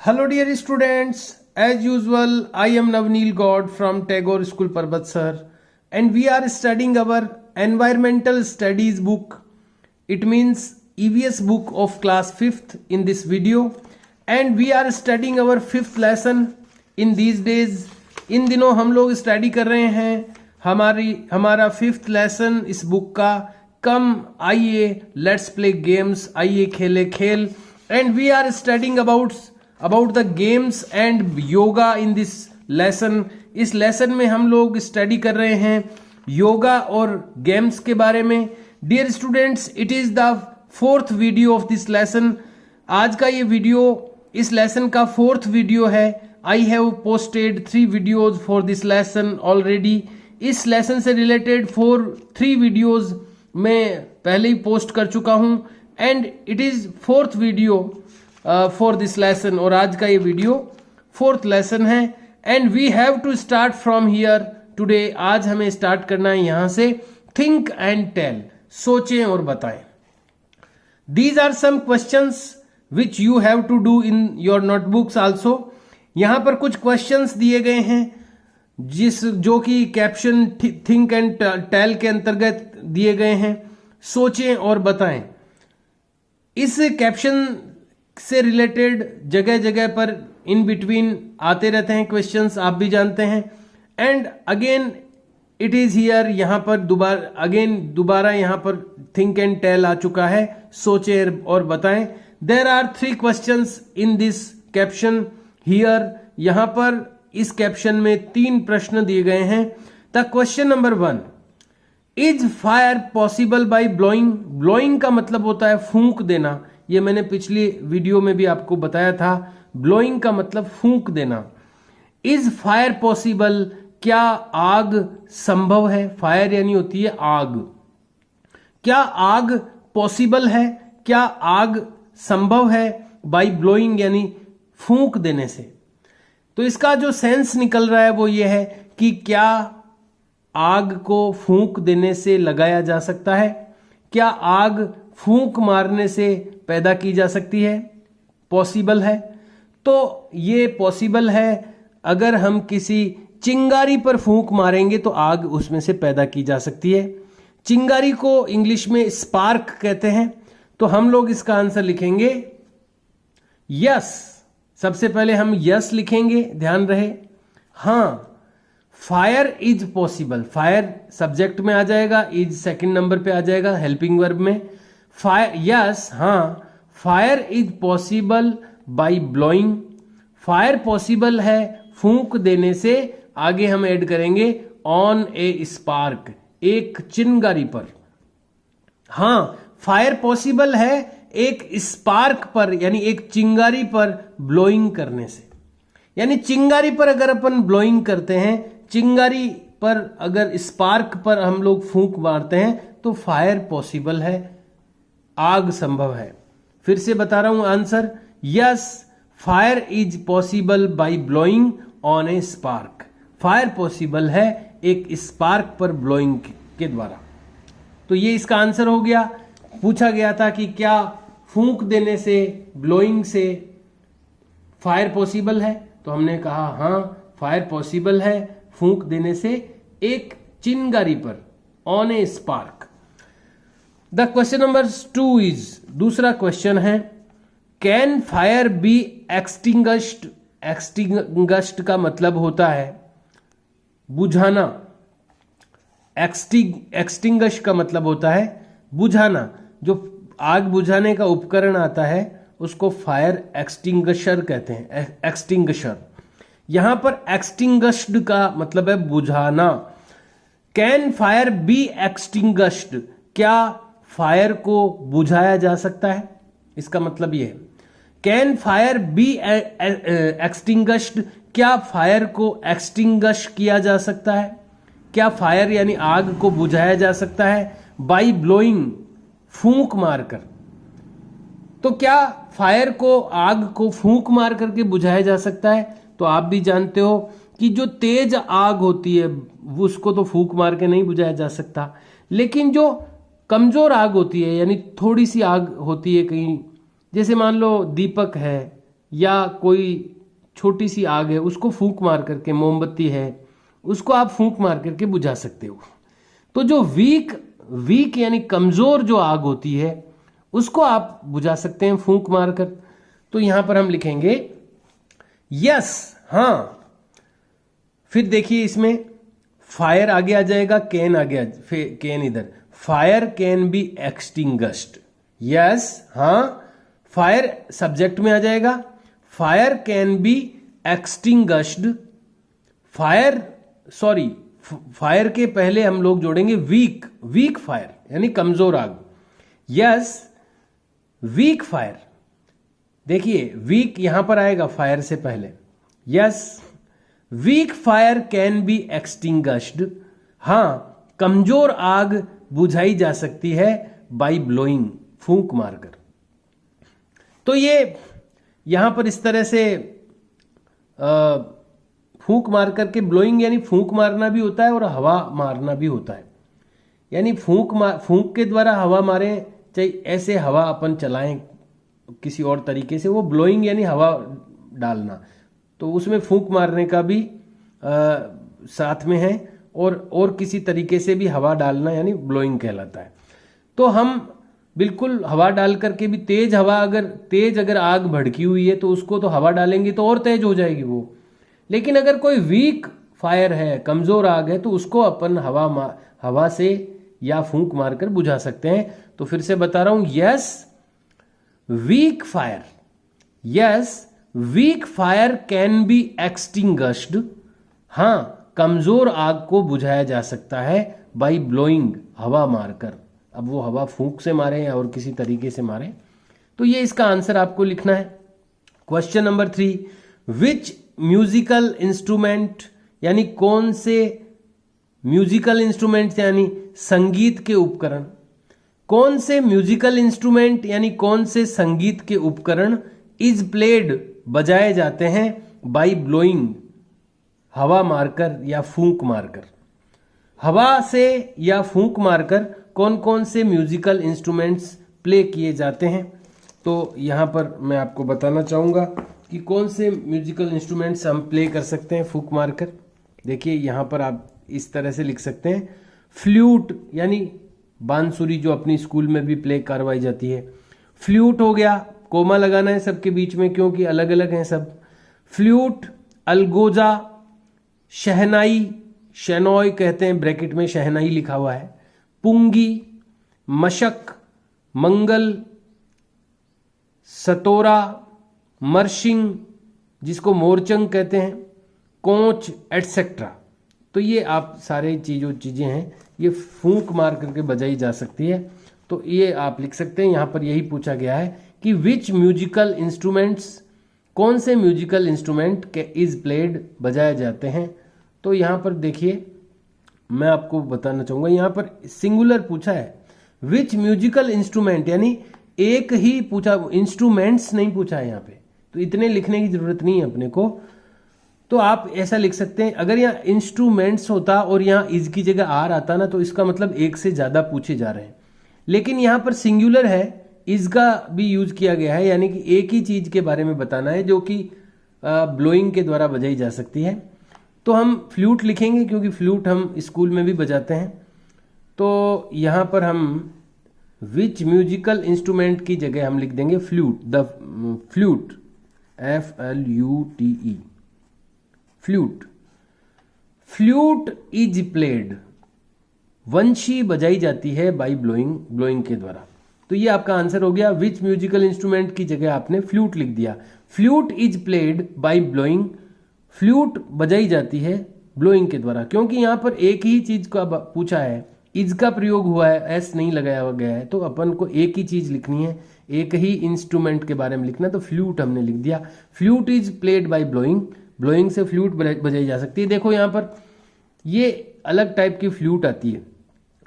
Hello dear students, as usual I am Navneel God from Tagore School Parbatsar and we are studying our environmental studies book. It means EVS book of class 5th in this video and we are studying our 5th lesson in these days. इन दिनों हम लोग study कर रहे हैं हमारा 5th lesson इस book का कम आइए लेट्स प्ले गेम्स, आइए खेले खेल. And we are studying about the games and yoga in this lesson. इस लेसन में हम लोग स्टडी कर रहे हैं योगा और गेम्स के बारे में. Dear students, it is the 4th video of this lesson. आज का ये वीडियो इस लेसन का 4th वीडियो है. I have posted 3 videos for this lesson already. इस लेसन से रिलेटेड 3 वीडियोज मैं पहले ही पोस्ट कर चुका हूं and it is 4th video for this lesson. और आज का ये वीडियो 4th लेसन है and we have to start from here today. आज हमें स्टार्ट करना है यहां से. थिंक एंड टेल, सोचें और बताएं. These are some questions which you have to do in your notebooks also. यहां पर कुछ क्वेश्चंस दिए गए हैं जो कि कैप्शन थिंक एंड टेल के अंतर्गत दिए गए हैं. सोचें और बताएं. इस कैप्शन से रिलेटेड जगह जगह पर इन बिटवीन आते रहते हैं क्वेश्चंस, आप भी जानते हैं. And again it is here, यहां पर दोबारा यहां पर थिंक एंड टेल आ चुका है. सोचें और बताएं. There are 3 questions in this caption here. यहां पर इस कैप्शन में 3 प्रश्न दिए गए हैं. The question number 1, is fire possible by blowing. Blowing का मतलब होता है फूंक देना. ये मैंने पिछली वीडियो में भी आपको बताया था. ब्लोइंग का मतलब फूंक देना. इज फायर पॉसिबल, क्या आग संभव है. फायर यानी होती है आग. क्या आग पॉसिबल है, क्या आग संभव है बाय ब्लोइंग यानी फूंक देने से. तो इसका जो सेंस निकल रहा है वो ये है कि क्या आग को फूंक देने से लगाया जा सकता है, क्या आग फूंक मारने से पैदा की जा सकती है. पॉसिबल है. तो ये पॉसिबल है. अगर हम किसी चिंगारी पर फूंक मारेंगे तो आग उसमें से पैदा की जा सकती है. चिंगारी को इंग्लिश में स्पार्क कहते हैं. तो हम लोग इसका आंसर लिखेंगे यस. सबसे पहले हम यस लिखेंगे, ध्यान रहे. हां, fire is possible. Fire subject में आ जाएगा, इज सेकंड नंबर पे आ जाएगा हेल्पिंग वर्ब में. फायर यस, हां, fire is possible by blowing. Fire possible है फूंक देने से. आगे हम ऐड करेंगे ऑन ए स्पार्क, एक चिंगारी पर. हां, फायर पॉसिबल है एक स्पार्क पर यानी एक चिंगारी पर ब्लोइंग करने से. यानी चिंगारी पर अगर अपन ब्लोइंग करते हैं, चिंगारी पर अगर स्पार्क पर हम लोग फूंक मारते हैं तो फायर पॉसिबल है, आग संभव है. फिर से बता रहा हूं answer. Yes, fire is possible by blowing on a spark. Fire possible है एक स्पार्क पर ब्लोइंग के द्वारा. तो ये इसका आंसर हो गया. पूछा गया था कि क्या फूंक देने से, ब्लोइंग से फायर पॉसिबल है, तो हमने कहा हां, फायर पॉसिबल है फूंक देने से एक चिंगारी पर, on a spark. The question number 2 is, दूसरा क्वेश्चन है, can fire be extinguished. Extinguished का मतलब होता है बुझाना. एक्सटिंग्विश का मतलब होता है बुझाना. जो आग बुझाने का उपकरण आता है उसको फायर एक्सटिंग्विशर कहते हैं. एक्सटिंग्विशर. यहां पर एक्सटिंग्विश्ड का मतलब है बुझाना. कैन फायर बी एक्सटिंग्विश्ड, क्या फायर को बुझाया जा सकता है, इसका मतलब यह है. कैन फायर बी एक्सटिंग्विश्ड, क्या फायर को एक्सटिंग्विश किया जा सकता है, क्या फायर यानी आग को बुझाया जा सकता है बाय ब्लोइंग, फूंक मारकर. तो क्या फायर को, आग को फूंक मार करके बुझाया जा सकता है. तो आप भी जानते हो कि जो तेज आग होती है उसको तो फूंक मार के नहीं बुझाया जा सकता. लेकिन जो कमजोर आग होती है यानी थोड़ी सी आग होती है कहीं, जैसे मान लो दीपक है, या कोई छोटी सी आग है उसको फूंक मार करके, मोमबत्ती है उसको आप फूंक मार करके बुझा सकते हो। तो जो वीक यानी कमजोर जो आग होती है उसको आप बुझा सकते हैं फूंक मारकर। तो यहां पर हम लिखेंगे यस, हाँ। फिर देखिए इसमें फायर आगे आ जाएगा, कैन आगे कैन इधर, fire can be extinguished. Yes, हाँ, फायर सब्जेक्ट में आ जाएगा, fire can be extinguished. Fire के पहले हम लोग जोड़ेंगे वीक फायर यानी कमजोर आग। Yes, weak fire. देखिए वीक यहां पर आएगा फायर से पहले। Yes, weak fire can be extinguished. हां, कमजोर आग बुझाई जा सकती है बाय ब्लोइंग, फूंक मारकर। तो ये यहां पर इस तरह से फूंक मार करके, ब्लोइंग यानी फूंक मारना भी होता है और हवा मारना भी होता है। यानी फूंक के द्वारा हवा मारें, चाहे ऐसे हवा अपन चलाएं किसी और तरीके से, वो ब्लोइंग यानी हवा डालना। तो उसमें फूंक मारने का भी साथ में है, और किसी तरीके से भी हवा डालना यानी ब्लोइंग कहलाता है। तो हम बिल्कुल हवा डाल करके भी, तेज अगर आग भड़की हुई है तो उसको तो हवा डालेंगे तो और तेज हो जाएगी वो। लेकिन अगर कोई वीक फायर है, कमजोर आग है, तो उसको अपन हवा से या फूंक मारकर बुझा सकते हैं। तो फिर से बता रहा हूं, yes weak fire, yes weak fire can be extinguished. हां, कमजोर आग को बुझाया जा सकता है बाय ब्लोइंग, हवा मारकर। अब वो हवा फूंक से मारे या और किसी तरीके से मारे। तो ये इसका आंसर आपको लिखना है। क्वेश्चन नंबर 3, विच म्यूजिकल इंस्ट्रूमेंट यानी कौन से म्यूजिकल इंस्ट्रूमेंट यानी संगीत के उपकरण, कौन से म्यूजिकल इंस्ट्रूमेंट यानी कौन से संगीत के उपकरण इज प्लेड बजाए जाते हैं बाय ब्लोइंग, हवा मारकर या फूंक मारकर। हवा से या फूंक मारकर कौन कौन से म्यूजिकल इंस्ट्रूमेंट्स प्ले किए जाते हैं। तो यहां पर मैं आपको बताना चाहूंगा कि कौन से म्यूजिकल इंस्ट्रूमेंट्स हम प्ले कर सकते हैं फूंक मारकर। देखिए यहां पर आप इस तरह से लिख सकते हैं, फ्लूट यानी बांसुरी जो अपनी स्कूल में भी प्ले करवाई जाती है। फ्लूट हो गया, कोमा लगाना है सबके बीच में क्योंकि अलग अलग हैं सब। फ्लूट, अलगोजा, शहनाई, शेनॉय कहते हैं, ब्रैकेट में शहनाई लिखा हुआ है, पुंगी, मशक, मंगल, सतोरा, मर्शिंग जिसको मोरचंग कहते हैं, कोंच एटसेट्रा। तो ये आप सारे चीजें हैं, ये फूंक मार करके बजाई जा सकती है। तो ये आप लिख सकते हैं। यहां पर यही पूछा गया है कि विच म्यूजिकल इंस्ट्रूमेंट्स, कौन से म्यूजिकल इंस्ट्रूमेंट के इज प्लेड बजाए जाते हैं। तो यहां पर देखिए मैं आपको बताना चाहूंगा, यहां पर सिंगुलर पूछा है, विच म्यूजिकल इंस्ट्रूमेंट यानी एक ही पूछा, इंस्ट्रूमेंट्स नहीं पूछा है यहां पे। तो इतने लिखने की जरूरत नहीं है अपने को। तो आप ऐसा लिख सकते हैं, अगर यहाँ इंस्ट्रूमेंट्स होता और यहाँ इज की जगह आर आता ना, तो इसका मतलब एक से ज्यादा पूछे जा रहे हैं। लेकिन यहाँ पर सिंगुलर है, इज का भी यूज किया गया है, यानी कि एक ही चीज के बारे में बताना है जो कि ब्लोइंग के द्वारा बजाई जा सकती है। तो हम फ्लूट लिखेंगे क्योंकि फ्लूट हम स्कूल में भी बजाते हैं। तो यहाँ पर हम विच म्यूजिकल इंस्ट्रूमेंट की जगह हम लिख देंगे flute, the flute, FLUTE, flute. Flute is played, वंशी बजाई जाती है बाय ब्लोइंग के द्वारा। तो ये आपका आंसर हो गया। विच म्यूजिकल इंस्ट्रूमेंट की जगह आपने फ्लूट लिख दिया। Flute is played by blowing, flute बजाई जाती है ब्लोइंग के द्वारा। क्योंकि यहां पर एक ही चीज का पूछा है, इज का प्रयोग हुआ है, एस नहीं लगाया गया है, तो अपन को एक ही चीज लिखनी है, एक ही इंस्ट्रूमेंट के बारे में लिखना। तो फ्लूट हमने लिख दिया। Flute is played by blowing, blowing से फ्लूट बजाई जा सकती है। देखो यहां पर ये अलग टाइप की फ्लूट आती है।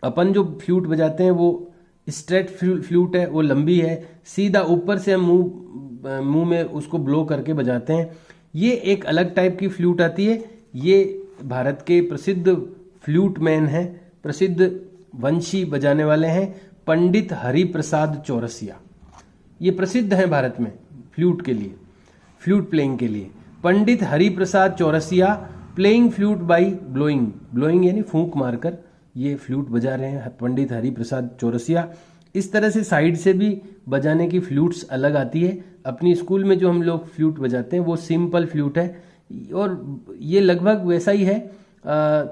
अपन जो फ्लूट बजाते हैं वो स्ट्रेट फ्लूट है, वो लंबी है, सीधा ऊपर से हम मुंह में उसको ब्लो करके बजाते हैं। ये एक अलग टाइप की फ्लूट आती है। ये भारत के प्रसिद्ध फ्लूट मैन है, प्रसिद्ध वंशी बजाने वाले हैं, पंडित हरिप्रसाद चौरसिया। ये प्रसिद्ध है भारत में फ्लूट के लिए। फ्लूट प्लेइंग के लिए। Pandit Hariprasad Chaurasia playing flute by blowing, blowing यानी फूंक मारकर ये फ्लूट बजा रहे हैं पंडित हरिप्रसाद चौरसिया। इस तरह से साइड से भी बजाने की फ्लूट्स अलग आती है। अपनी स्कूल में जो हम लोग फ्लूट बजाते हैं वो सिंपल फ्लूट है और ये लगभग वैसा ही है,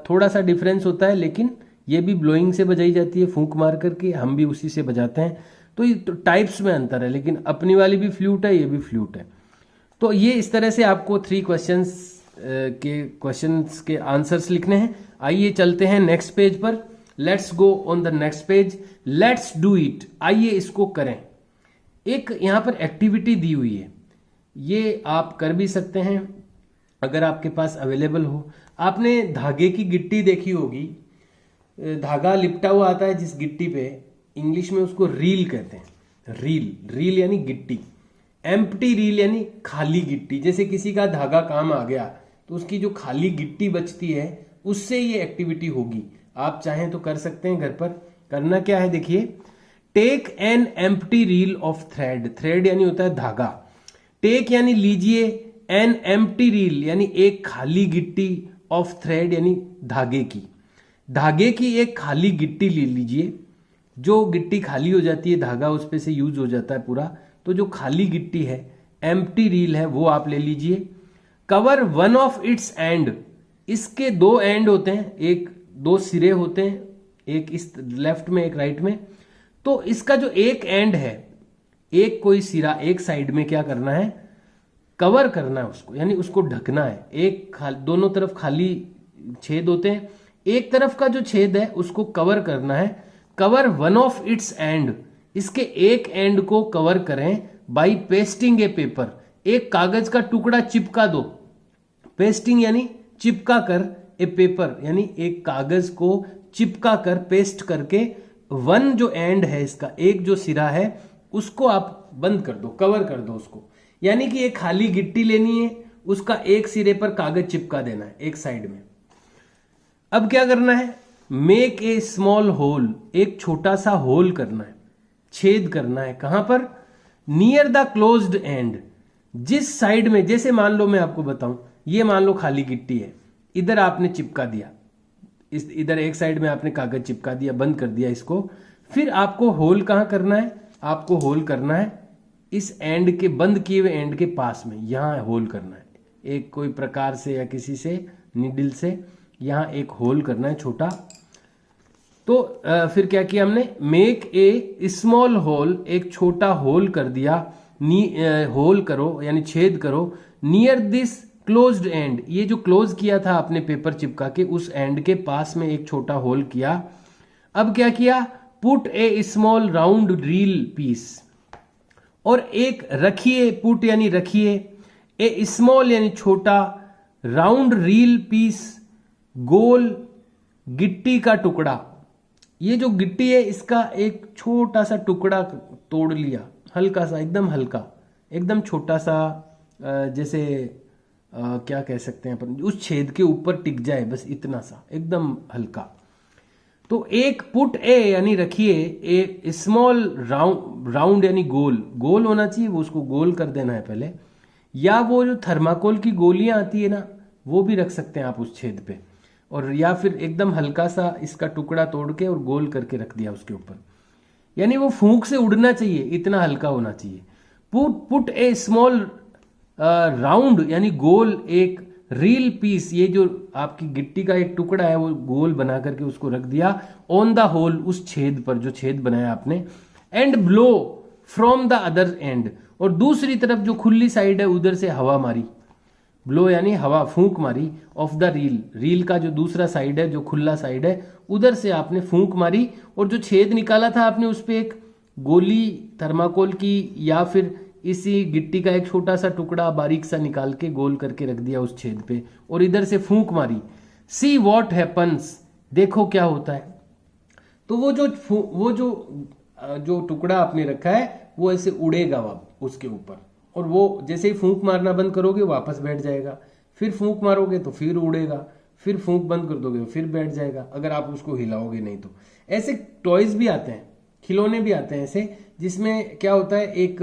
थोड़ा सा डिफरेंस होता है, लेकिन ये भी ब्लोइंग से बजाई जाती है, फूंक मार करके, हम भी उसी से बजाते हैं। तो ये तो टाइप्स में अंतर है, लेकिन अपनी वाली भी फ्लूट है, ये भी फ्लूट है। तो ये इस तरह से आपको 3 क्वेश्चंस के आंसर्स लिखने हैं। आइए चलते हैं नेक्स्ट पेज पर। Let's go on the next page. Let's do it, आइए इसको करें। एक यहाँ पर एक्टिविटी दी हुई है, ये आप कर भी सकते हैं अगर आपके पास अवेलेबल हो। आपने धागे की गिट्टी देखी होगी, धागा लिपटा हुआ आता है जिस गिट्टी पे, इंग्लिश में उसको रील कहते हैं। रील, रील यानी गिट्टी। एम्प्टी रील यानी खाली गिट्टी। जैसे किसी का धागा काम आ गया तो उसकी जो खाली गिट्टी बचती है उससे ये एक्टिविटी होगी। आप चाहें तो कर सकते हैं घर पर। करना क्या है देखिए, take an empty reel of thread. Thread यानी होता है धागा। टेक यानी लीजिए, एन एम्प्टी रील यानी एक खाली गिट्टी, ऑफ थ्रेड यानी धागे की। धागे की एक खाली गिट्टी ले लीजिए। जो गिट्टी खाली हो जाती है, धागा उस पे से यूज हो जाता है पूरा, तो जो खाली गिट्टी है, एम्प्टी रील है, वो आप ले लीजिए। Cover one of its and, इसके 2 एंड होते हैं, एक 2 सिरे होते हैं, एक इस लेफ्ट में एक राइट में। तो इसका जो एक एंड है, एक कोई सिरा एक साइड में क्या करना है, कवर करना है उसको, यानी उसको ढकना है। दोनों तरफ खाली छेद होते हैं, एक तरफ का जो छेद है उसको कवर करना है। Cover one of its and, इसके एक एंड को कवर करें बाई पेस्टिंग ए पेपर, एक कागज का टुकड़ा चिपका दो। पेस्टिंग यानी चिपका कर, ए पेपर यानी एक कागज को चिपका कर, पेस्ट करके, वन जो एंड है इसका, एक जो सिरा है उसको आप बंद कर दो, कवर कर दो उसको। यानी कि एक खाली गिट्टी लेनी है, उसका एक सिरे पर कागज चिपका देना है एक साइड में। अब क्या करना है, मेक ए स्मॉल होल, एक छोटा सा होल करना है, छेद करना है। कहां पर, नियर द क्लोज्ड एंड, जिस साइड में, जैसे मान लो मैं आपको बताऊं, ये मान लो खाली गिट्टी है, इधर आपने चिपका दिया, इधर एक साइड में आपने कागज चिपका दिया, बंद कर दिया इसको। फिर आपको होल कहां करना है, आपको होल करना है इस एंड के, बंद किए हुए एंड के पास में, यहां होल करना है। एक कोई प्रकार से या किसी से नीडल से यहां एक होल करना है छोटा। तो फिर क्या किया हमने, मेक ए स्मॉल होल, एक छोटा होल कर दिया। होल करो यानी छेद करो, नियर दिस क्लोज्ड एंड, ये जो क्लोज किया था आपने पेपर चिपका के, उस एंड के पास में एक छोटा होल किया। अब क्या किया, पुट ए स्मॉल राउंड रील पीस, और एक रखिए, पुट यानी रखिए, ए स्मॉल यानी छोटा, राउंड रील पीस गोल गिट्टी का टुकड़ा। ये जो गिट्टी है इसका एक छोटा सा टुकड़ा तोड़ लिया, हल्का सा, एकदम हल्का, एकदम छोटा सा, जैसे क्या कह सकते हैं अपन, उस छेद के ऊपर टिक जाए, बस इतना सा, एकदम हल्का। तो एक पुट ए यानी रखिए, ए स्मॉल राउंड यानी गोल, गोल होना चाहिए, वो उसको गोल कर देना है पहले। या वो जो थर्माकोल की गोलियां आती है ना, वो भी रख सकते हैं आप उस छेद पे, और या फिर एकदम हल्का सा इसका टुकड़ा तोड़ के और गोल करके रख दिया उसके ऊपर, यानी वो फूंक से उड़ना चाहिए, इतना हल्का होना चाहिए। पुट ए स्मॉल राउंड यानी गोल, एक रील पीस, ये जो आपकी गिट्टी का एक टुकड़ा है वो गोल बना करके उसको रख दिया ऑन द होल, उस छेद पर जो छेद बनाया आपने। And blow from the other and, और दूसरी तरफ जो खुली साइड है उधर से हवा मारी, ब्लो यानी हवा, फूंक मारी, ऑफ द रील, रील का जो दूसरा साइड है, जो खुला साइड है, उधर से आपने फूंक मारी, और जो छेद निकाला था आपने उस पे एक गोली थर्माकोल की या फिर इसी गिट्टी का एक छोटा सा टुकड़ा बारीक सा निकाल के गोल करके रख दिया उस छेद पे, और इधर से फूंक मारी। सी वॉट हैपन्स, देखो क्या होता है। तो वो जो टुकड़ा आपने रखा है वो ऐसे उड़ेगा उसके ऊपर, और वो जैसे ही फूंक मारना बंद करोगे वापस बैठ जाएगा, फिर फूंक मारोगे तो फिर उड़ेगा, फिर फूंक बंद कर दोगे तो फिर बैठ जाएगा, अगर आप उसको हिलाओगे नहीं तो। ऐसे टॉयज भी आते हैं, खिलौने भी आते हैं ऐसे, जिसमें क्या होता है, एक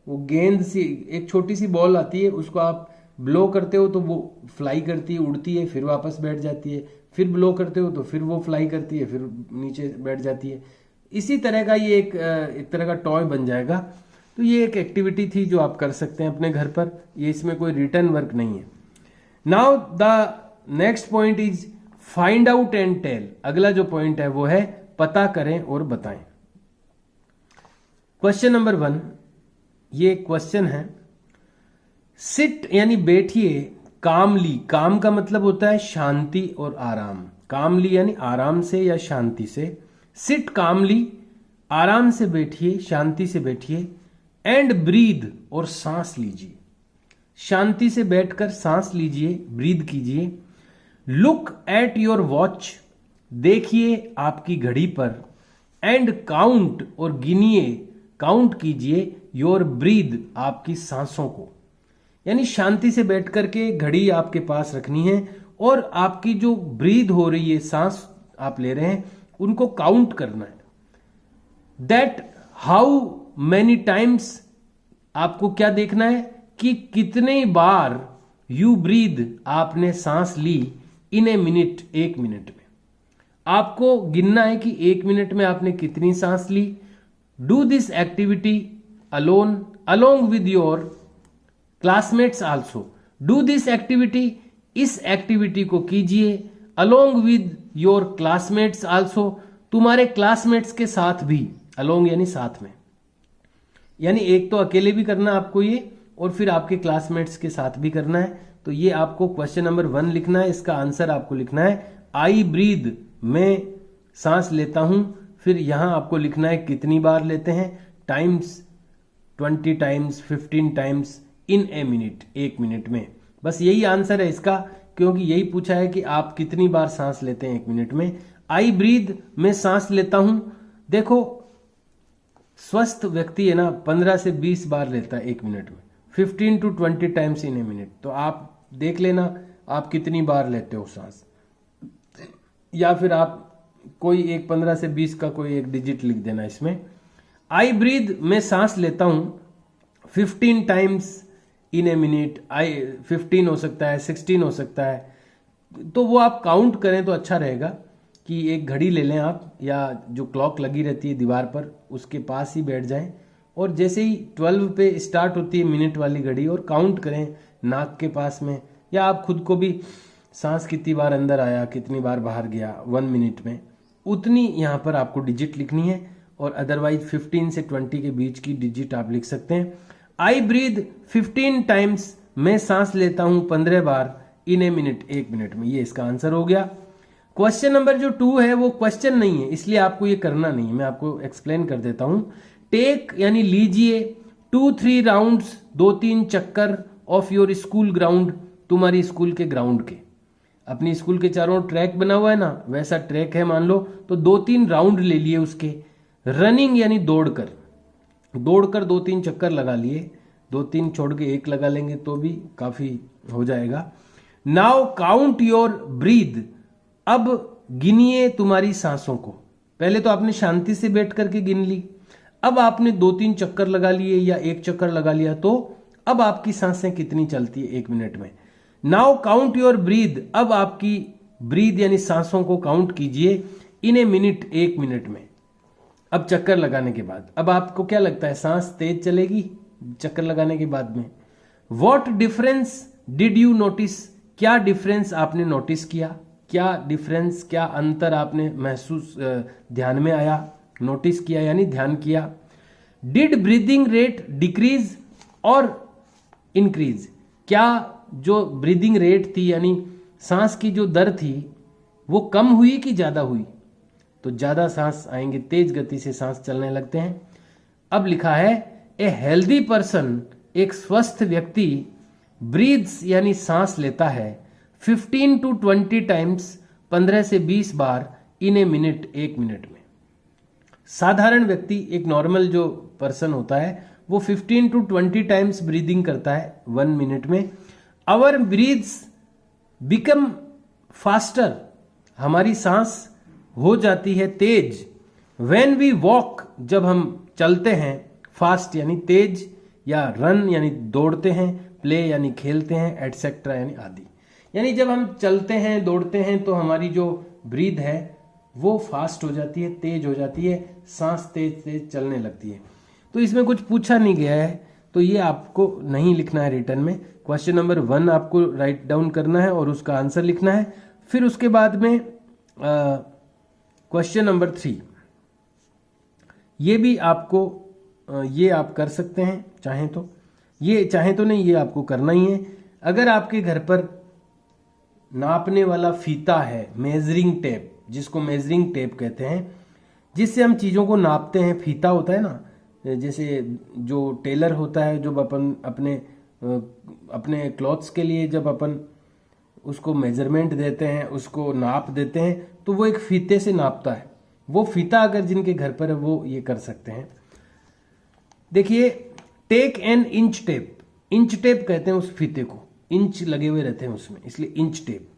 वो गेंद सी, एक छोटी सी बॉल आती है, उसको आप ब्लो करते हो तो वो फ्लाई करती है, उड़ती है, फिर वापस बैठ जाती है, फिर ब्लो करते हो तो फिर वो फ्लाई करती है, फिर नीचे बैठ जाती है। इसी तरह का ये एक तरह का टॉय बन जाएगा। तो ये एक एक्टिविटी थी जो आप कर सकते हैं अपने घर पर, ये इसमें कोई रिटर्न वर्क नहीं है। Now the next point is find out and tell. अगला जो पॉइंट है वो है पता करें और बताएं। क्वेश्चन नंबर 1, ये क्वेश्चन है, सिट यानी बैठिए, कामली, काम का मतलब होता है शांति और आराम, कामली यानी आराम से या शांति से, सिट कामली, आराम से बैठिए, शांति से बैठिए, एंड ब्रीद, और सांस लीजिए, शांति से बैठकर सांस लीजिए, ब्रीद कीजिए। लुक एट योर वॉच, देखिए आपकी घड़ी पर, एंड काउंट, और गिनिए, काउंट कीजिए, योर ब्रीद, आपकी सांसों को। यानी शांति से बैठ करके घड़ी आपके पास रखनी है और आपकी जो ब्रीद हो रही है, सांस आप ले रहे हैं, उनको काउंट करना है। दैट हाउ मैनी टाइम्स, आपको क्या देखना है कि कितने बार यू ब्रीद, आपने सांस ली, इन ए मिनट, एक मिनट में। आपको गिनना है कि एक मिनट में आपने कितनी सांस ली। Do this activity alone along with your classmates also, do this activity, इस एक्टिविटी को कीजिए, along with your classmates also, तुम्हारे क्लासमेट्स के साथ भी, अलोंग यानी साथ में, यानी एक तो अकेले भी करना आपको ये, और फिर आपके क्लासमेट्स के साथ भी करना है। तो ये आपको क्वेश्चन नंबर 1 लिखना है, इसका आंसर आपको लिखना है आई ब्रीद, मैं सांस लेता हूं, फिर यहां आपको लिखना है कितनी बार लेते हैं, times, 20 times, 15 times, in a minute, एक मिनट में। बस यही आंसर है इसका, क्योंकि यही पूछा है कि आप कितनी बार सांस लेते हैं एक मिनट में। आई ब्रीद, मैं सांस लेता हूं। देखो स्वस्थ व्यक्ति है ना 15 से 20 बार लेता है एक मिनट में, 15 to 20 times in a minute. तो आप देख लेना आप कितनी बार लेते हो सांस, या फिर आप कोई एक 15 से 20 का कोई एक डिजिट लिख देना इसमें। आई ब्रीद, मैं सांस लेता हूं 15 टाइम्स इन ए मिनट। 15 हो सकता है, 16 हो सकता है, तो वो आप काउंट करें तो अच्छा रहेगा कि एक घड़ी ले लें आप, या जो क्लॉक लगी रहती है दीवार पर उसके पास ही बैठ जाएं, और जैसे ही 12 पे स्टार्ट होती है मिनट वाली घड़ी, और काउंट करें नाक के पास में, या आप खुद को भी सांस कितनी बार अंदर आया, कितनी बार बाहर गया 1 मिनट में, उतनी यहाँ पर आपको डिजिट लिखनी है। और अदरवाइज 15 से 20 के बीच की डिजिट आप लिख सकते हैं। आई ब्रीद 15 टाइम्स, मैं सांस लेता हूं 15 बार, इन ए मिनट, एक मिनट में। ये इसका आंसर हो गया। क्वेश्चन नंबर जो 2 है वो क्वेश्चन नहीं है, इसलिए आपको ये करना नहीं है, मैं आपको एक्सप्लेन कर देता हूं। टेक यानी लीजिए 2-3 राउंड्स, 2-3 चक्कर ऑफ योर स्कूल ग्राउंड, तुम्हारी स्कूल के ग्राउंड के। अपनी स्कूल के चारों ट्रैक बना हुआ है ना, वैसा ट्रैक है मान लो, तो 2-3 राउंड ले लिए उसके। रनिंग यानी दौड़कर 2-3 चक्कर लगा लिए, 2-3 छोड़ के 1 लगा लेंगे तो भी काफी हो जाएगा। नाउ काउंट योर ब्रीद, अब गिनिए तुम्हारी सांसों को। पहले तो आपने शांति से बैठ करके गिन ली, अब आपने 2-3 चक्कर लगा लिए या 1 चक्कर लगा लिया, तो अब आपकी सांसें कितनी चलती है 1 मिनट में। नाउ काउंट योर ब्रीद, अब आपकी ब्रीद यानी सांसों को काउंट कीजिए इन ए मिनट, 1 मिनट में। अब चक्कर लगाने के बाद अब आपको क्या लगता है, सांस तेज चलेगी चक्कर लगाने के बाद में? What difference did you notice, क्या डिफरेंस आपने नोटिस किया, क्या डिफरेंस, क्या अंतर आपने महसूस, ध्यान में आया, नोटिस किया यानी ध्यान किया। डिड ब्रीदिंग रेट डिक्रीज और इंक्रीज, क्या जो ब्रीदिंग रेट थी यानी सांस की जो दर थी वो कम हुई कि ज्यादा हुई? तो ज्यादा सांस आएंगे, तेज गति से सांस चलने लगते हैं। अब लिखा है ए हेल्दी पर्सन, एक स्वस्थ व्यक्ति, ब्रीथ्स यानी सांस लेता है 15 to 20 टाइम्स, 15 से 20 बार, इन ए मिनट, 1 मिनट में। साधारण व्यक्ति, एक नॉर्मल जो पर्सन होता है, वो 15 to 20 टाइम्स ब्रीदिंग करता है 1 मिनट में। आवर ब्रीथ्स बिकम फास्टर, हमारी सांस हो जाती है तेज। व्हेन वी वॉक, जब हम चलते हैं, फास्ट यानी तेज, या रन यानी दौड़ते हैं, प्ले यानी खेलते हैं, एटसेट्रा यानी आदि। यानी जब हम चलते हैं दौड़ते हैं तो हमारी जो ब्रीथ है वो फास्ट हो जाती है, तेज हो जाती है, सांस तेज तेज चलने लगती है। तो इसमें कुछ पूछा नहीं गया है तो ये आपको नहीं लिखना है रिटर्न में। क्वेश्चन नंबर 1 आपको राइट डाउन करना है और उसका आंसर लिखना है। फिर उसके बाद में क्वेश्चन नंबर 3 ये भी आपको ये आप कर सकते हैं चाहें तो, ये चाहें तो नहीं, ये आपको करना ही है। अगर आपके घर पर नापने वाला फीता है, मेजरिंग टेप, जिसको मेजरिंग टेप कहते हैं, जिससे हम चीज़ों को नापते हैं, फीता होता है ना, जैसे जो टेलर होता है, जो अपन अपने क्लॉथ्स के लिए जब अपन उसको मेजरमेंट देते हैं, उसको नाप देते हैं, तो वो एक फीते से नापता है। वो फीता अगर जिनके घर पर है वो ये कर सकते हैं। देखिए, take an inch tape, inch tape कहते हैं उस फीते को, इंच लगे हुए रहते हैं उसमें, इसलिए इंच टेप।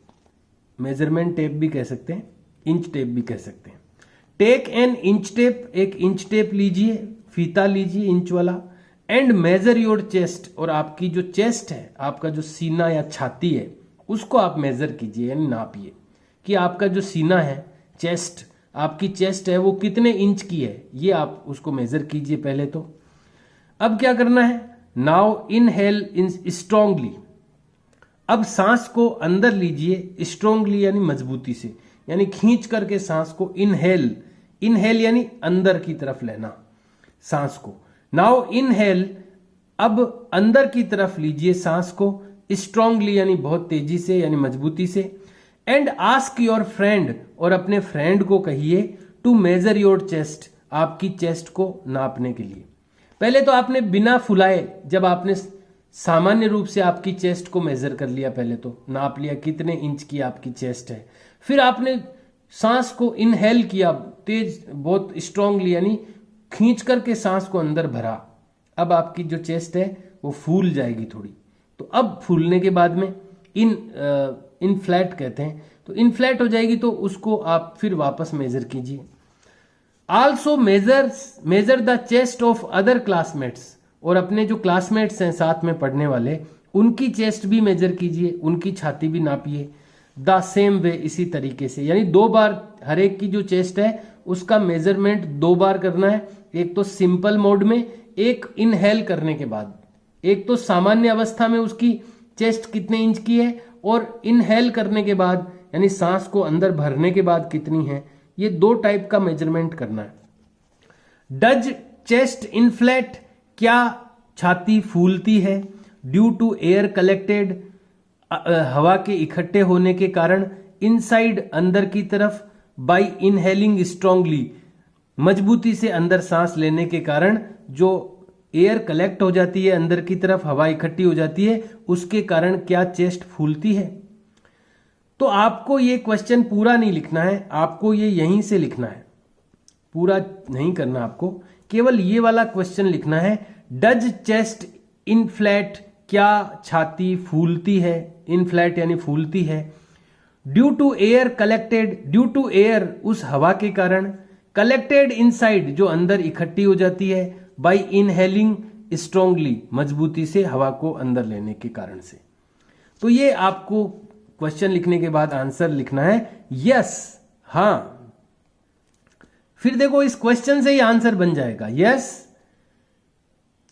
मेजरमेंट टेप भी कह सकते हैं, इंच टेप भी कह सकते हैं। टेक एन इंच टेप, एक इंच टेप लीजिए, फीता लीजिए इंच वाला, एंड मेजर योर चेस्ट, और आपकी जो चेस्ट है, आपका जो सीना या छाती है, उसको आप मेजर कीजिए यानी नापिए कि आपका जो सीना है, चेस्ट, आपकी चेस्ट है वो कितने इंच की है, ये आप उसको मेजर कीजिए पहले तो। अब क्या करना है, नाउ इनहेल इन स्ट्रांगली, अब सांस को अंदर लीजिए, स्ट्रांगली यानी मजबूती से, यानी खींच करके सांस को, इनहेल, इनहेल यानी अंदर की तरफ लेना सांस को। नाउ इनहेल, अब अंदर की तरफ लीजिए सांस को, स्ट्रांगली यानी बहुत तेजी से यानी मजबूती से। एंड आस्क योर फ्रेंड, और अपने फ्रेंड को कहिए, टू मेजर योर चेस्ट, आपकी चेस्ट को नापने के लिए। पहले तो आपने बिना फुलाए, जब आपने सामान्य रूप से आपकी चेस्ट को मेजर कर लिया, पहले तो नाप लिया कितने इंच की आपकी चेस्ट है, फिर आपने सांस को इनहेल किया, तेज बहुत स्ट्रांगली यानी खींच करके सांस को अंदर भरा। अब आपकी जो चेस्ट है वो फूल जाएगी थोड़ी। तो अब फूलने के बाद में इनफ्लैट कहते हैं, तो इनफ्लैट हो जाएगी, तो उसको आप फिर वापस मेजर कीजिए। Also measure the chest of other classmates, और अपने जो क्लासमेट्स हैं साथ में पढ़ने वाले, उनकी चेस्ट भी मेजर कीजिए, उनकी छाती भी नापिए। द सेम वे, इसी तरीके से, यानी 2 बार हर एक की जो चेस्ट है उसका मेजरमेंट 2 बार करना है। एक तो सिंपल मोड में, एक इनहेल करने के बाद, एक तो सामान्य अवस्था में उसकी चेस्ट कितने इंच की है, और इनहेल करने के बाद यानी सांस को अंदर भरने के बाद कितनी है। ये 2 टाइप का मेजरमेंट करना है। डज चेस्ट इनफ्लेट, क्या छाती फूलती है, ड्यू टू एयर कलेक्टेड, हवा के इकट्ठे होने के कारण, इनसाइड अंदर की तरफ, बाय इनहेलिंग स्ट्रांगली, मजबूती से अंदर सांस लेने के कारण जो एयर कलेक्ट हो जाती है, अंदर की तरफ हवा इकट्ठी हो जाती है, उसके कारण क्या चेस्ट फूलती है। तो आपको ये क्वेश्चन पूरा नहीं लिखना है, आपको ये यहीं से लिखना है, पूरा नहीं करना आपको, केवल ये वाला क्वेश्चन लिखना है। डज चेस्ट इनफ्लैट, क्या छाती फूलती है, इनफ्लैट यानी फूलती है। Due to air collected, due to air उस हवा के कारण, कलेक्टेड इनसाइड जो अंदर इकट्ठी हो जाती है, बाय इनहेलिंग स्ट्रांगली मजबूती से हवा को अंदर लेने के कारण से। तो ये आपको क्वेश्चन लिखने के बाद आंसर लिखना है यस, हां। फिर देखो इस क्वेश्चन से ही आंसर बन जाएगा यस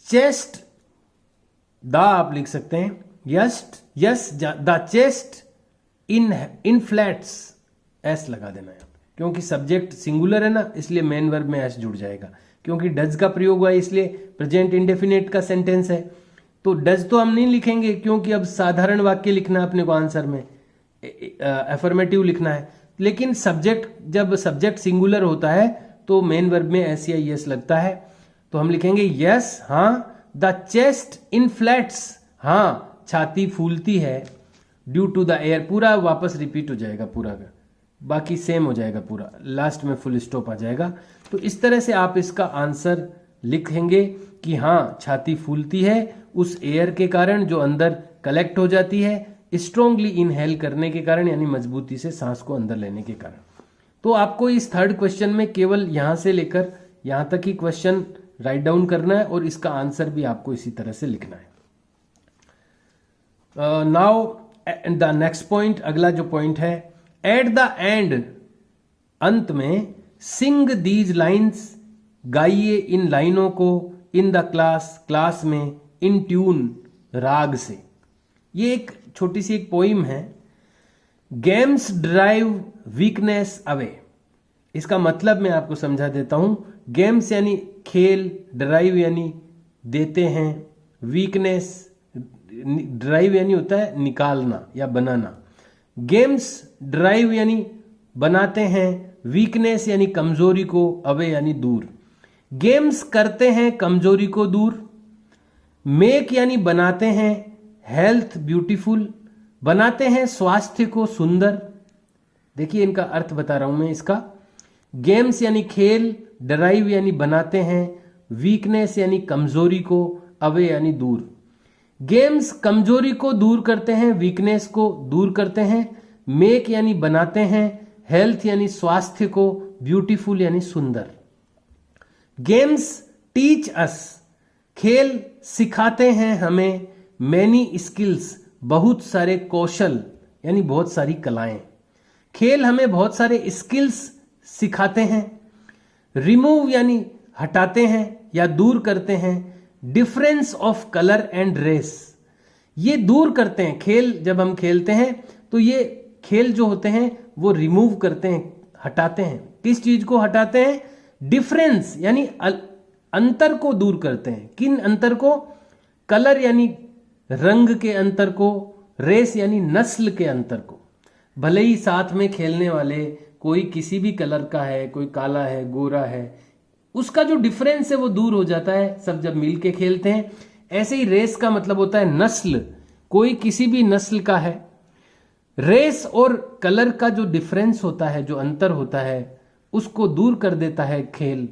चेस्ट, द आप लिख सकते हैं yes the chest in flats, S लगा देना है क्योंकि सब्जेक्ट सिंगुलर है ना, इसलिए मेन वर्ब में एस जुड़ जाएगा। क्योंकि डज का प्रयोग हुआ है इसलिए प्रेजेंट इंडेफिनिट का सेंटेंस है, तो डज तो हम नहीं लिखेंगे क्योंकि अब साधारण वाक्य लिखना है अपने को, आंसर में एफर्मेटिव लिखना है। लेकिन सब्जेक्ट, जब सब्जेक्ट सिंगुलर होता है तो मेन वर्ब में एस या यस लगता है, तो हम लिखेंगे यस, हाँ। द चेस्ट इनफ्लैट्स, हाँ छाती फूलती है। ड्यू टू द एयर, पूरा वापस रिपीट हो जाएगा, पूरा का बाकी सेम हो जाएगा, पूरा लास्ट में फुल स्टॉप आ जाएगा। तो इस तरह से आप इसका आंसर लिखेंगे कि हाँ छाती फूलती है उस एयर के कारण जो अंदर कलेक्ट हो जाती है, स्ट्रांगली इनहेल करने के कारण यानी मजबूती से सांस को अंदर लेने के कारण। तो आपको इस थर्ड क्वेश्चन में केवल यहां से लेकर यहां तक ही क्वेश्चन राइट डाउन करना है और इसका आंसर भी आपको इसी तरह से लिखना है। नाउ द नेक्स्ट पॉइंट, अगला जो पॉइंट है, एट द एंड, अंत में, सिंग दीज लाइन्स, गाइए इन लाइनों को, इन द क्लास, क्लास में, इन ट्यून, राग से। ये एक छोटी सी एक पोइम है। गेम्स ड्राइव वीकनेस अवे, इसका मतलब मैं आपको समझा देता हूं। गेम्स यानी खेल, ड्राइव यानी देते हैं, वीकनेस, ड्राइव यानी होता है निकालना या बनाना। गेम्स ड्राइव यानी बनाते हैं, वीकनेस यानी कमजोरी को, अवे यानी दूर। गेम्स करते हैं कमजोरी को दूर। मेक यानी बनाते हैं हेल्थ ब्यूटीफुल, बनाते हैं स्वास्थ्य को सुंदर। देखिए इनका अर्थ बता रहा हूं मैं इसका। गेम्स यानी खेल, ड्राइव यानी बनाते हैं, वीकनेस यानी कमजोरी को, अवे यानी दूर। गेम्स कमजोरी को दूर करते हैं, वीकनेस को दूर करते हैं। मेक यानी बनाते हैं, हेल्थ यानी स्वास्थ्य को, ब्यूटीफुल यानी सुंदर। गेम्स टीच अस, खेल सिखाते हैं हमें, मैनी स्किल्स, बहुत सारे कौशल यानी बहुत सारी कलाएं। खेल हमें बहुत सारे स्किल्स सिखाते हैं। रिमूव यानी हटाते हैं या दूर करते हैं, difference of colour and race, ये दूर करते हैं। खेल जब हम खेलते हैं तो ये खेल जो होते हैं वो रिमूव करते हैं, हटाते हैं। किस चीज को हटाते हैं? डिफरेंस यानी अंतर को दूर करते हैं। किन अंतर को? कलर यानी रंग के अंतर को, रेस यानी नस्ल के अंतर को। भले ही साथ में खेलने वाले कोई किसी भी कलर का है, कोई काला है, गोरा है, उसका जो डिफरेंस है वो दूर हो जाता है सब जब मिल के खेलते हैं। ऐसे ही रेस का मतलब होता है नस्ल, कोई किसी भी नस्ल का है। रेस और कलर का जो डिफरेंस होता है, जो अंतर होता है, उसको दूर कर देता है खेल।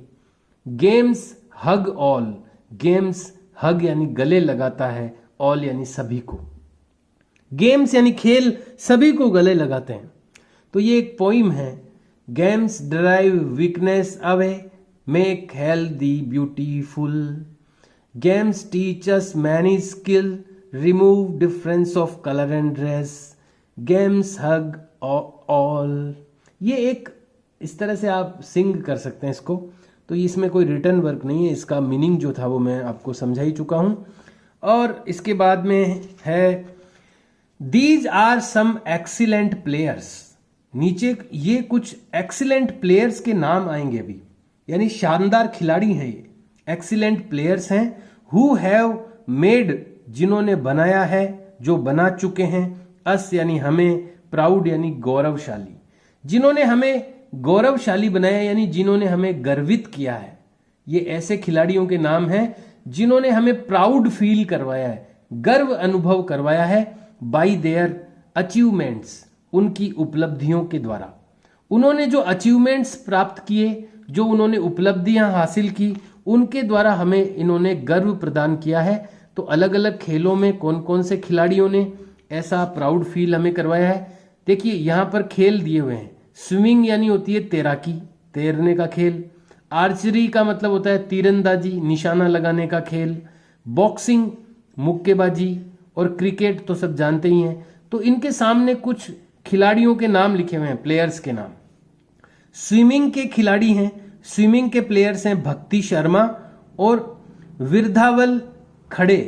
गेम्स हग ऑल, गेम्स हग यानी गले लगाता है, ऑल यानी सभी को। गेम्स यानी खेल सभी को गले लगाते हैं। तो ये एक पोइम है। Games drive weakness away, make healthy beautiful. Games teach us many skill, remove difference of colour and dress. Games hug all. ये एक इस तरह से आप सिंग कर सकते हैं इसको। तो इसमें कोई रिटर्न वर्क नहीं है, इसका मीनिंग जो था वो मैं आपको समझा ही चुका हूं। और इसके बाद में है these are some excellent players. नीचे ये कुछ एक्सीलेंट प्लेयर्स के नाम आएंगे अभी, यानी शानदार खिलाड़ी हैं ये, एक्सीलेंट प्लेयर्स हैं। हु हैव मेड, जिन्होंने बनाया है, जो बना चुके हैं। अस यानी हमें, प्राउड यानी गौरवशाली, जिन्होंने हमें गौरवशाली बनाया यानी जिन्होंने हमें गर्वित किया है। ये ऐसे खिलाड़ियों के नाम हैं जिन्होंने हमें प्राउड फील करवाया है, गर्व अनुभव करवाया है, बाय देयर अचीवमेंट्स, उनकी उपलब्धियों के द्वारा। उन्होंने जो अचीवमेंट्स प्राप्त किए, जो उन्होंने उपलब्धियां हासिल की, उनके द्वारा हमें इन्होंने गर्व प्रदान किया है। तो अलग अलग खेलों में कौन कौन से खिलाड़ियों ने ऐसा प्राउड फील हमें करवाया है, देखिए यहां पर खेल दिए हुए हैं। स्विमिंग यानी होती है तैराकी, तैरने का खेल। आर्चरी का मतलब होता है तीरंदाजी, निशाना लगाने का खेल। बॉक्सिंग मुक्केबाजी, और क्रिकेट तो सब जानते ही हैं। तो इनके सामने कुछ खिलाड़ियों के नाम लिखे हुए हैं, प्लेयर्स के नाम। स्विमिंग के खिलाड़ी हैं, स्विमिंग के प्लेयर्स हैं भक्ति शर्मा और विरधावल खड़े।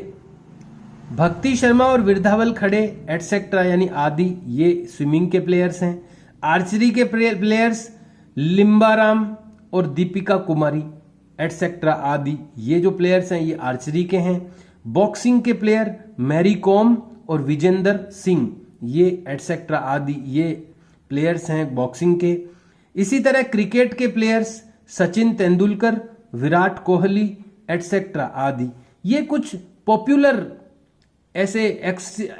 भक्ति शर्मा और विरधावल खड़े एटसेट्रा यानी आदि, ये स्विमिंग के प्लेयर्स हैं। आर्चरी के प्लेयर्स लिम्बाराम और दीपिका कुमारी एटसेट्रा आदि, ये जो प्लेयर्स हैं ये आर्चरी के हैं। बॉक्सिंग के प्लेयर मैरी कॉम और विजेंदर सिंह, ये एटसेट्रा आदि, ये प्लेयर्स हैं बॉक्सिंग के। इसी तरह क्रिकेट के प्लेयर्स सचिन तेंदुलकर, विराट कोहली एटसेट्रा आदि, ये कुछ पॉपुलर ऐसे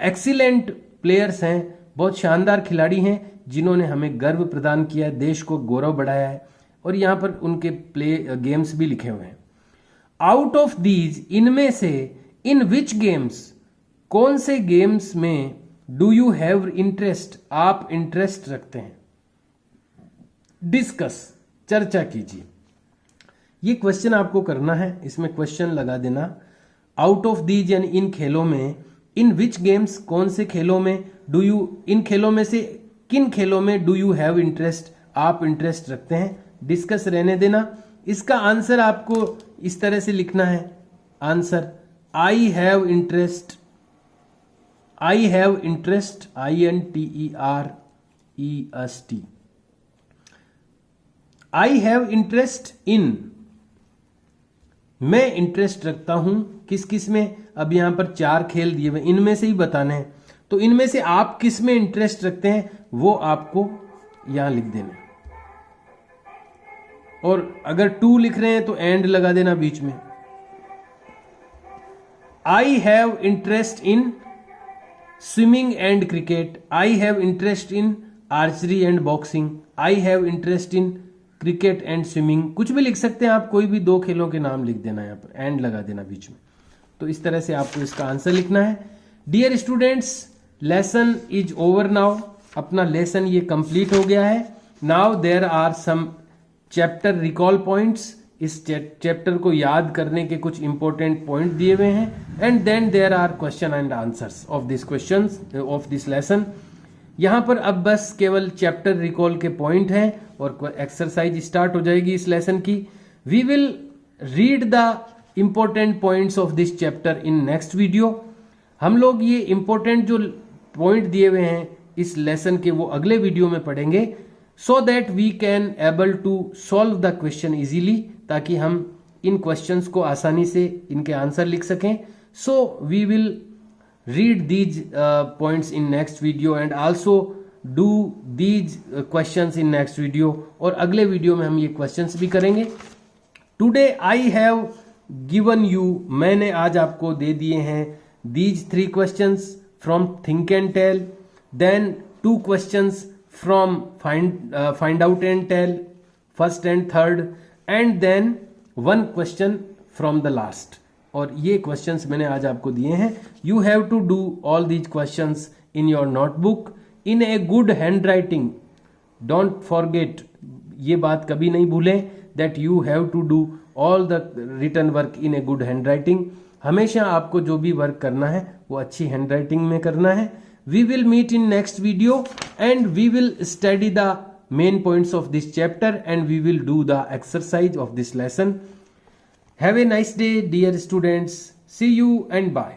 एक्सीलेंट प्लेयर्स हैं, बहुत शानदार खिलाड़ी हैं जिन्होंने हमें गर्व प्रदान किया है, देश को गौरव बढ़ाया है। और यहां पर उनके गेम्स भी लिखे हुए हैं। आउट ऑफ दीज, इनमें से, इन विच गेम्स, कौन से गेम्स में डू यू हैव इंटरेस्ट, आप इंटरेस्ट रखते हैं। डिस्कस, चर्चा कीजिए। ये क्वेश्चन आपको करना है, इसमें क्वेश्चन लगा देना। आउट ऑफ दीज यानी इन खेलों में, इन विच गेम्स कौन से खेलों में, डू यू इन खेलों में से किन खेलों में डू यू हैव इंटरेस्ट आप इंटरेस्ट रखते हैं, डिस्कस रहने देना। इसका आंसर आपको इस तरह से लिखना है, answer I have interest, I have interest, INTEREST, I have interest in, मैं इंटरेस्ट रखता हूं किस किस में। अब यहां पर 4 खेल दिए हुए, इनमें से ही बताने हैं, तो इनमें से आप किस में इंटरेस्ट रखते हैं वो आपको यहां लिख देना। और अगर 2 लिख रहे हैं तो एंड लगा देना बीच में। I have interest in swimming and cricket, I have interest in archery and boxing, I have interest in cricket and swimming, कुछ भी लिख सकते हैं आप, कोई भी 2 खेलों के नाम लिख देना, यहां पर एंड लगा देना बीच में। तो इस तरह से आपको इसका आंसर लिखना है। Dear students, lesson is over now, अपना लेसन ये कंप्लीट हो गया है। Now there are some chapter recall points, इस चैप्टर को याद करने के कुछ इंपॉर्टेंट पॉइंट दिए हुए हैं। And then there are question and answers of this questions of this lesson. यहां पर अब बस केवल चैप्टर रिकॉल के पॉइंट हैं और एक्सरसाइज स्टार्ट हो जाएगी इस लेसन की। We will read the important points of this chapter in next video. हम लोग ये इंपॉर्टेंट जो पॉइंट दिए हुए हैं इस लेसन के वो अगले वीडियो में पढ़ेंगे, so that we can able to solve the question easily, ताकि हम इन क्वेश्चंस को आसानी से इनके आंसर लिख सकें। So we will read these points in next video and also do these questions in next video, और अगले वीडियो में हम ये questions भी करेंगे। Today I have given you, मैंने आज आपको दे दिए हैं these 3 questions from think and tell, then 2 questions from find out and tell, first and third, and then 1 question from the last। और ये क्वेश्चंस मैंने आज आपको दिए हैं। You have to do all these questions in your notebook in a good hand writing. Don't forget, ये बात कभी नहीं भूलें, that you have to do all the written work in a good hand writing. हमेशा आपको जो भी work करना है वो अच्छी हैंड राइटिंग में करना है। We will meet in next video and we will study the main points of this chapter and we will do the exercise of this lesson. Have a nice day, dear students. See you and bye.